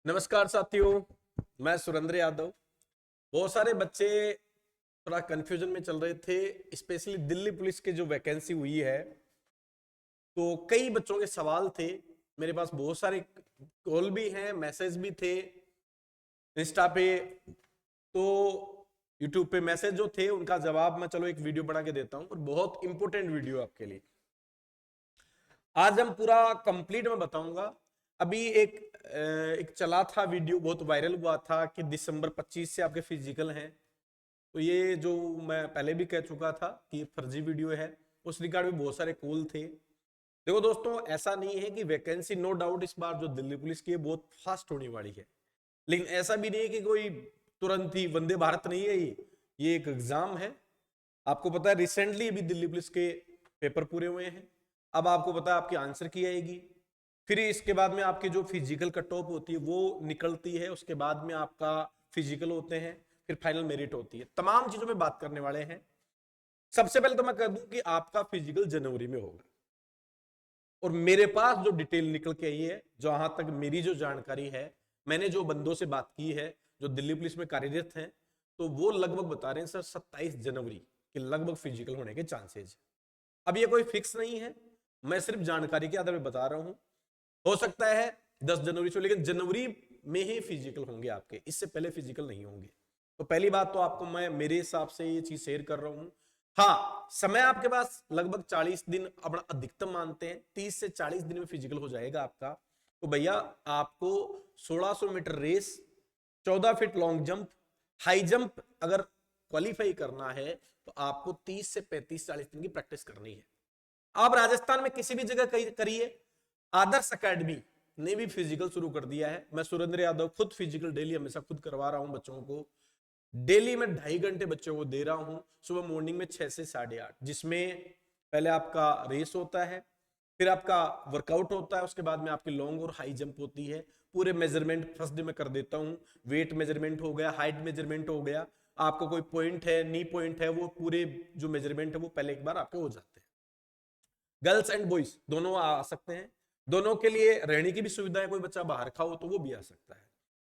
नमस्कार साथियों, मैं सुरेंद्र यादव। बहुत सारे बच्चे थोड़ा कंफ्यूजन में चल रहे थे, स्पेशली दिल्ली पुलिस की जो वैकेंसी हुई है तो कई बच्चों के सवाल थे। मेरे पास बहुत सारे कॉल भी हैं, मैसेज भी थे इंस्टा पे, तो यूट्यूब पे मैसेज जो थे उनका जवाब मैं चलो एक वीडियो बना के देता हूं, और बहुत इंपॉर्टेंट वीडियो आपके लिए। आज हम पूरा कंप्लीट में बताऊंगा। अभी एक चला था वीडियो, बहुत वायरल हुआ था कि दिसंबर 25 से आपके फिजिकल हैं। तो ये जो मैं पहले भी कह चुका था कि फर्जी वीडियो है, उस रिगार्ड में बहुत सारे कॉल थे। देखो दोस्तों, ऐसा नहीं है कि वैकेंसी नो डाउट इस बार जो दिल्ली पुलिस की है बहुत फास्ट होने वाली है, लेकिन ऐसा भी नहीं है कि कोई तुरंत ही वंदे भारत नहीं है। ये एक एग्जाम है। आपको पता है रिसेंटली अभी दिल्ली पुलिस के पेपर पूरे हुए हैं। अब आपको पता है आपकी आंसर की आएगी, फिर इसके बाद में आपकी जो फिजिकल कट ऑफ होती है वो निकलती है, उसके बाद में आपका फिजिकल होते हैं, फिर फाइनल मेरिट होती है। तमाम चीजों में बात करने वाले हैं। सबसे पहले तो मैं कह दूं कि आपका फिजिकल जनवरी में होगा, और मेरे पास जो डिटेल निकल के आई है, जहां तक मेरी जो जानकारी है, मैंने जो बंदों से बात की है जो दिल्ली पुलिस में कार्यरत हैं, तो वो लगभग बता रहे हैं सर 27 जनवरी के लगभग फिजिकल होने के चांसेस। अब ये कोई फिक्स नहीं है, मैं सिर्फ जानकारी के आधार पर बता रहा हूं। हो सकता है 10 जनवरी से, लेकिन जनवरी में ही फिजिकल होंगे आपके, इससे पहले फिजिकल नहीं होंगे। तो पहली बात तो आपको मैं मेरे हिसाब से ये चीज शेयर कर रहा हूं। हाँ, समय आपके पास लगभग 40 दिन अपना अधिकतम मानते हैं, 30 से 40 दिन में फिजिकल हो जाएगा आपका। तो भैया आपको 1600 metre race, 14 feet long jump, high jump अगर क्वालिफाई करना है तो आपको 30 से 35-40 दिन की प्रैक्टिस करनी है। आप राजस्थान में किसी भी जगह करिए, आदर्श एकेडमी ने भी फिजिकल शुरू कर दिया है। मैं सुरेंद्र यादव खुद फिजिकल डेली हमेशा खुद करवा रहा हूं बच्चों को। डेली में 2.5 घंटे बच्चों को दे रहा हूं, सुबह मॉर्निंग में 6 से 8:30, जिसमें पहले आपका रेस होता है, फिर आपका वर्कआउट होता है, उसके बाद में आपकी लॉन्ग और हाई जंप होती है। पूरे मेजरमेंट फर्स्ट डे में कर देता हूं। वेट मेजरमेंट हो गया, हाइट मेजरमेंट हो गया, आपको कोई पॉइंट है, नी पॉइंट है, वो पूरे जो मेजरमेंट है वो पहले एक बार आपके हो जाते हैं। गर्ल्स एंड बॉयज दोनों आ सकते हैं, दोनों के लिए रहने की भी सुविधा है। कोई बच्चा बाहर का हो तो वो भी आ सकता है।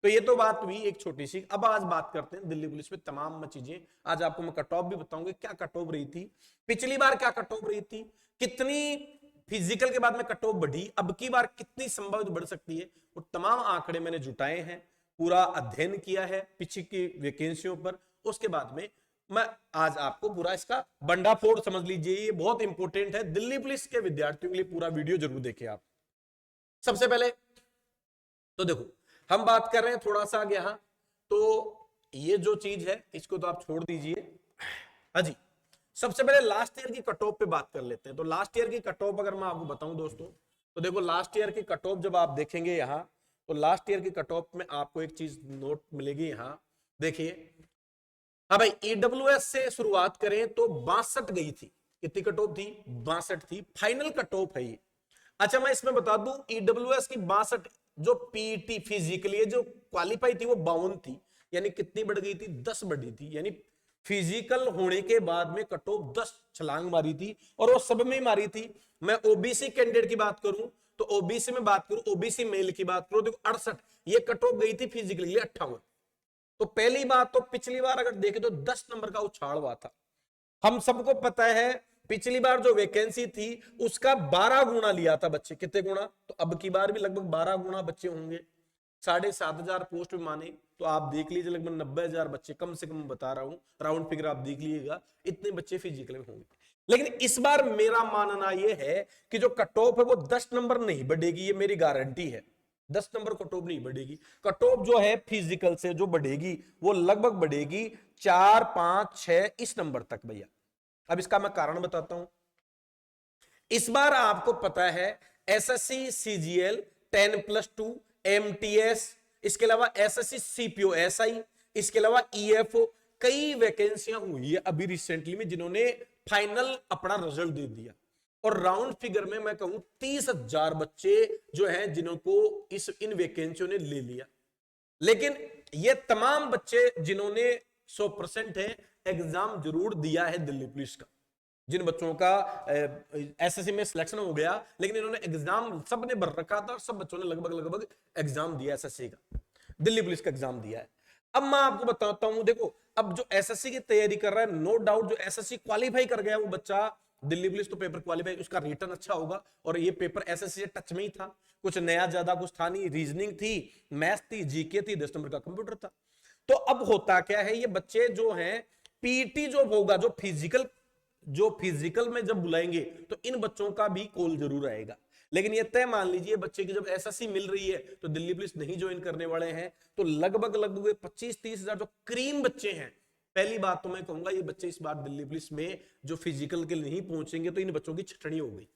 तो ये तो बात हुई एक छोटी सी। अब आज बात करते हैं दिल्ली पुलिस में तमाम चीजें। आज आपको मैं कट ऑफ भी बताऊंगा, क्या कट ऑफ रही थी पिछली बार, क्या कट ऑफ रही थी, कितनी फिजिकल के बाद में कट ऑफ बढ़ी, अब की बार कितनी संभावित बढ़ सकती है। वो तमाम आंकड़े मैंने जुटाए हैं, पूरा अध्ययन किया है पिछली की वैकेंसियों पर। उसके बाद में मैं आज आपको पूरा इसका बंडाफोड़ समझ लीजिए, ये बहुत इंपॉर्टेंट है दिल्ली पुलिस के विद्यार्थियों के लिए। पूरा वीडियो जरूर देखें आप। सबसे पहले तो देखो, हम बात कर रहे हैं थोड़ा सा आगे, यहां तो ये जो चीज है इसको तो आप छोड़ दीजिए। हाँ जी, सबसे पहले लास्ट ईयर की कट ऑफ पे बात कर लेते हैं। तो लास्ट ईयर की कट ऑफ अगर मैं आपको बताऊं दोस्तों, तो देखो लास्ट ईयर की कट ऑफ जब आप देखेंगे यहां, तो लास्ट ईयर की कट ऑफ में आपको एक चीज नोट मिलेगी यहां, देखिए। हाँ भाई, ईडब्ल्यूएस से शुरुआत करें तो 62 गई थी। कितनी कट ऑफ थी? 62 थी। फाइनल कट ऑफ है ये। अच्छा, मैं इसमें बता दूं, ईडब्ल्यूएस की 62, जो पीटी फिजिकली जो क्वालिफाई थी वो 52 थी। यानी कितनी बढ़ गई थी? 10 बढ़ी थी। यानी फिजिकल होने के बाद में कट ऑफ 10 छलांग मारी थी, और वो सब में मारी थी। मैं ओबीसी कैंडिडेट की बात करूं तो ओबीसी में बात करूं, ओबीसी मेल की बात करूं, देखो 68 ये कट ऑफ गई थी, फिजिकली 58। तो पहली बात तो पिछली बार अगर देखें तो 10 नंबर का उछाल हुआ था। हम सबको पता है पिछली बार जो वैकेंसी थी उसका 12 गुना लिया था बच्चे। कितने गुना? तो अब की बार भी लगभग 12 गुना बच्चे होंगे। 7,500 पोस्ट में माने तो आप देख लीजिए लगभग 90,000 बच्चे कम से कम, बता रहा हूं राउंड फिगर, आप देख लीजिएगा इतने बच्चे फिजिकल में होंगे। लेकिन इस बार मेरा मानना यह है कि जो कट ऑफ है वो 10 नंबर नहीं बढ़ेगी, ये मेरी गारंटी है। 10 नंबर कट ऑफ नहीं बढ़ेगी। कट ऑफ जो है फिजिकल से जो बढ़ेगी वो लगभग बढ़ेगी 4, 5, 6 इस नंबर तक भैया। अब इसका मैं कारण बताता हूं। इस बार आपको पता है एसएससी सीजीएल 10+2 एमटीएस, इसके अलावा एसएससी सीपीओ एसआई, इसके अलावा ईएफओ, कई वैकेंसियां हुई है अभी रिसेंटली में जिन्होंने फाइनल अपना रिजल्ट दे दिया। और राउंड फिगर में मैं कहूं 30,000 बच्चे जो हैं जिनको इन वैकेंसियों ने ले लिया। लेकिन ये तमाम बच्चे जिन्होंने 100% है, एग्जाम जरूर दिया है दिल्ली पुलिस का। जिन बच्चों का एसएससी में सिलेक्शन हो गया, लेकिन इन्होंने एग्जाम सबने भर रखा था, और सब बच्चों ने लगभग लगभग एग्जाम दिया एसएससी का। दिल्ली पुलिस का एग्जाम दिया है। अब मैं आपको बताता हूं, देखो अब जो एसएससी की तैयारी कर रहा है, नो डाउट जो एसएससी क्वालिफाई कर गया वो बच्चा, दिल्ली पुलिस तो पेपर क्वालिफाई, उसका रिटर्न अच्छा होगा। और ये पेपर एसएससी से टच में ही था, कुछ नया ज्यादा कुछ था नहीं, रीजनिंग थी, मैथ्स थी, जीके थी, 10 नंबर का कंप्यूटर था। तो अब होता क्या है, ये बच्चे जो हैं पीटी जो होगा, जो फिजिकल में जब बुलाएंगे तो इन बच्चों का भी कॉल जरूर आएगा। लेकिन ये तय मान लीजिए बच्चे की जब एसएससी मिल रही है तो दिल्ली पुलिस नहीं ज्वाइन करने वाले हैं, तो लगभग लगभग 25-30 हजार जो क्रीम बच्चे हैं, पहली बात तो मैं कहूंगा ये बच्चे इस बार दिल्ली पुलिस में जो फिजिकल के लिए नहीं पहुंचेंगे तो इन बच्चों की छटनी हो गई।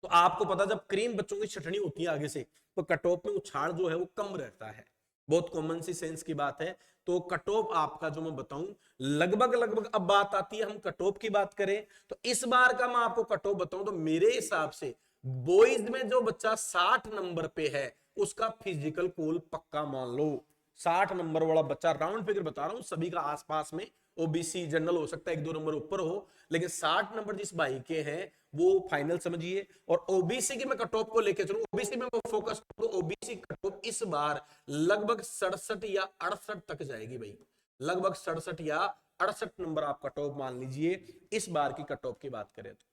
तो आपको पता जब क्रीम बच्चों की छटनी होती है आगे से, तो कट ऑफ में उछाल जो है वो कम रहता है, बहुत कॉमन सी सेंस की बात है। तो कट ऑफ आपका जो मैं बताऊं लगभग लगभग, अब बात आती है हम कट ऑफ की बात करें तो इस बार का मैं आपको कट ऑफ बताऊं तो मेरे हिसाब से बॉयज में जो बच्चा 60 नंबर पे है उसका फिजिकल कोल पक्का मान लो। 60 नंबर वाला बच्चा, राउंड फिगर बता रहा हूं, सभी का आसपास में, ओबीसी जनरल हो सकता है 1-2 नंबर ऊपर हो, लेकिन 60 नंबर जिस भाई के हैं वो फाइनल समझिए। और ओबीसी की मैं कट ऑफ को लेके चलूं, ओबीसी में मैं फोकस करूं, ओबीसी कट ऑफ इस बार लगभग 67 या 68 तक जाएगी भाई, लगभग 67 या 68 नंबर आप कट ऑफ मान लीजिए इस बार की कट ऑफ की बात करें तो।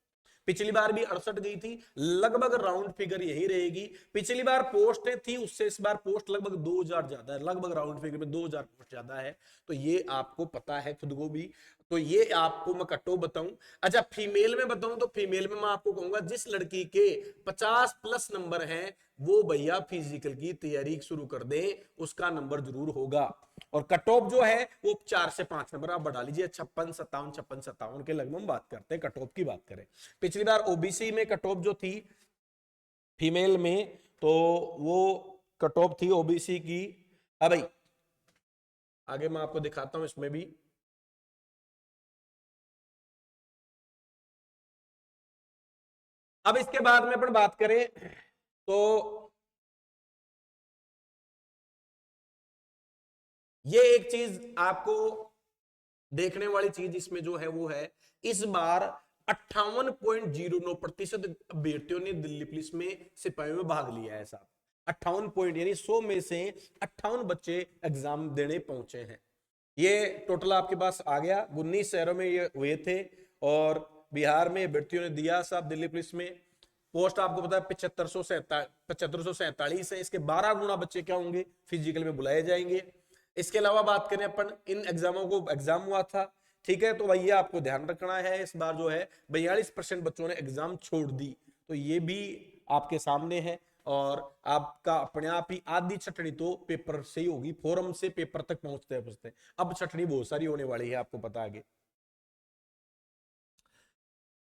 पिछली बार भी 68 गई थी, लगभग राउंड फिगर यही रहेगी। पिछली बार पोस्टें थी उससे इस बार पोस्ट लगभग 2000 ज्यादा है, लगभग राउंड फिगर में 2000 पोस्ट ज्यादा है, तो ये आपको पता है खुद को भी। तो ये आपको मैं कट ऑफ बताऊं। अच्छा फीमेल में बताऊं तो फीमेल में मैं आपको कहूंगा जिस लड़की के 50 प्लस नंबर हैं वो भैया फिजिकल की तैयारी शुरू कर दे, उसका नंबर जरूर होगा। और कट ऑफ जो है वो 4 से 5 नंबर आप बढ़ा लीजिए, 56-57 के लगभग बात करते हैं, कट ऑफ की बात करें। पिछली बार ओबीसी में कट ऑफ जो थी फीमेल में, तो वो कट ऑफ थी ओबीसी की, हाँ भाई आगे मैं आपको दिखाता हूं इसमें भी। अब इसके बाद में अपन बात करें तो ये एक चीज आपको देखने वाली चीज इसमें जो है वो है इस बार 58.09% अभ्यर्थियों ने दिल्ली पुलिस में सिपाहियों में भाग लिया है साहब। 58 पॉइंट यानी 100 में से 58 बच्चे एग्जाम देने पहुंचे हैं। ये टोटल आपके पास आ गया, 19 शहरों में ये हुए थे और बिहार में अभ्यर्थियों ने दिया साहब दिल्ली पुलिस में। पोस्ट आपको पता है 7547 है, इसके 12 गुना बच्चे क्या होंगे फिजिकल में बुलाए जाएंगे। इसके अलावा बात करें अपन इन एग्जामों को, एग्जाम हुआ था ठीक है, तो भैया आपको ध्यान रखना है इस बार जो है 42% बच्चों ने एग्जाम छोड़ दी, तो ये भी आपके सामने है। और आपका अपने आप ही आधी छटनी तो पेपर से ही होगी, फोरम से पेपर तक पहुंचते अब छटनी बहुत सारी होने वाली है आपको पता आगे।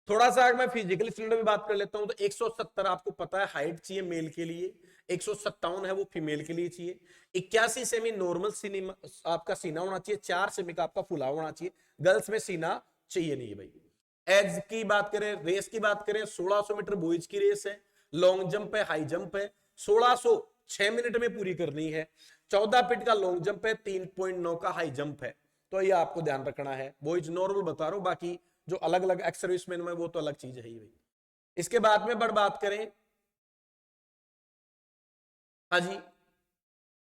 थोड़ा सा अगर मैं फिजिकल स्टैंडर्ड में बात कर लेता हूं तो 170 आपको पता है हाइट चाहिए मेल के लिए, 157 है वो फीमेल के लिए चाहिए, 81 सेमी नॉर्मल सीना आपका सीना होना चाहिए, 4 सेमी का आपका फुला होना चाहिए, गर्ल्स में सीना चाहिए नहीं है भाई। एज की बात करें, रेस की बात करें, 1600 मीटर बॉयज की रेस है, लॉन्ग जंप है, हाई जंप है, 1600 6 मिनट में पूरी करनी है, 14 फीट का लॉन्ग जंप है, 3.9 का हाई जंप है, तो ये आपको ध्यान रखना है। बॉयज नॉर्मल बता रहा हूं, बाकी जो अलग अलग एक्स सर्विसमैन में वो तो अलग चीज है ही भाई। इसके बाद में बड़ बात करें, हाँ जी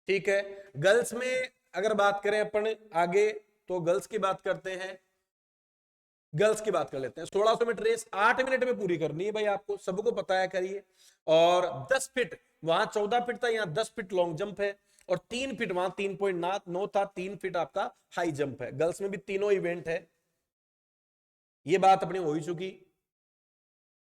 ठीक है, गर्ल्स में अगर बात करें अपन आगे तो गर्ल्स की बात करते हैं, गर्ल्स की बात कर लेते हैं। 1600 मीटर रेस 8 मिनट में पूरी करनी है भाई, आपको सबको पता है करिए। और 10 फीट वहां 14 फीट था, यहाँ 10 फीट लॉन्ग जंप है, और 3 फीट वहां 3.9 था, 3 फीट आपका हाई जंप है। गर्ल्स में भी तीनों इवेंट है, ये बात अपनी हो ही चुकी।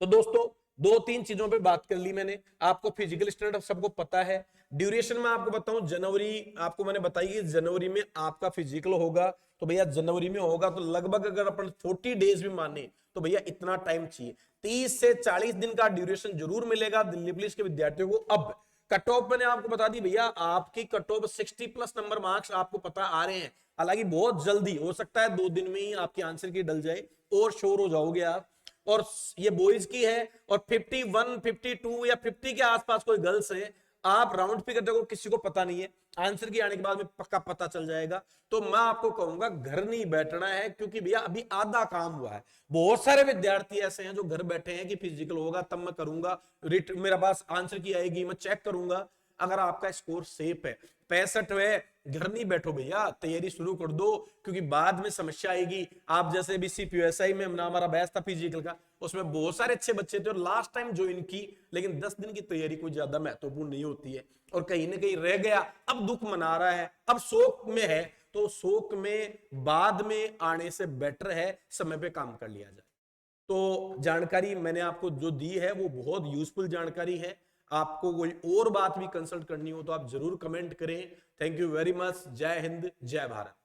तो दोस्तों 2-3 चीजों पे बात कर ली मैंने, आपको फिजिकल स्टैंडर्ड सबको पता है। ड्यूरेशन में आपको बताऊं, जनवरी आपको मैंने बताई कि जनवरी में आपका फिजिकल होगा, तो भैया जनवरी में होगा तो लगभग अगर अपन 40 डेज भी माने तो भैया इतना टाइम चाहिए, 30 से 40 दिन का ड्यूरेशन जरूर मिलेगा दिल्ली पुलिस के विद्यार्थियों को। अब कट ऑफ मैंने आपको बता दी भैया, आपकी cut off 60 plus number marks आपको पता आ रहे हैं, हालांकि बहुत जल्दी हो सकता है 2 दिन में ही आपकी आंसर की डल जाए और श्योर हो जाओगे आप। और ये बॉयज की है, और 51 52 या 50 के आसपास कोई गर्ल्स है, आप राउंड फिगर देखो किसी को पता नहीं है, आंसर की आने के बाद में पक्का पता चल जाएगा। तो मैं आपको कहूंगा घर नहीं बैठना है, क्योंकि भैया अभी आधा काम हुआ है। बहुत सारे विद्यार्थी ऐसे हैं जो घर बैठे हैं कि फिजिकल होगा तब मैं करूंगा, मेरा पास आंसर की आएगी मैं चेक करूंगा, अगर आपका स्कोर सेफ है 65 है, घर नहीं बैठो भैया, तैयारी शुरू कर दो, क्योंकि बाद में समस्या आएगी। आप जैसे भी CPUSI में हमारा बैच था फिजिकल का, उसमें बहुत सारे अच्छे बच्चे थे और लास्ट टाइम ज्वाइन की, लेकिन 10 दिन की तैयारी कोई ज्यादा महत्वपूर्ण नहीं होती है और कहीं ना कहीं रह गया, अब दुख मना रहा है, अब शोक में है, तो शोक में बाद में आने से बेटर है समय पे काम कर लिया जाए। तो जानकारी मैंने आपको जो दी है वो बहुत यूजफुल जानकारी है। आपको कोई और बात भी कंसल्ट करनी हो तो आप जरूर कमेंट करें। Thank you very much. जय हिंद, जय भारत।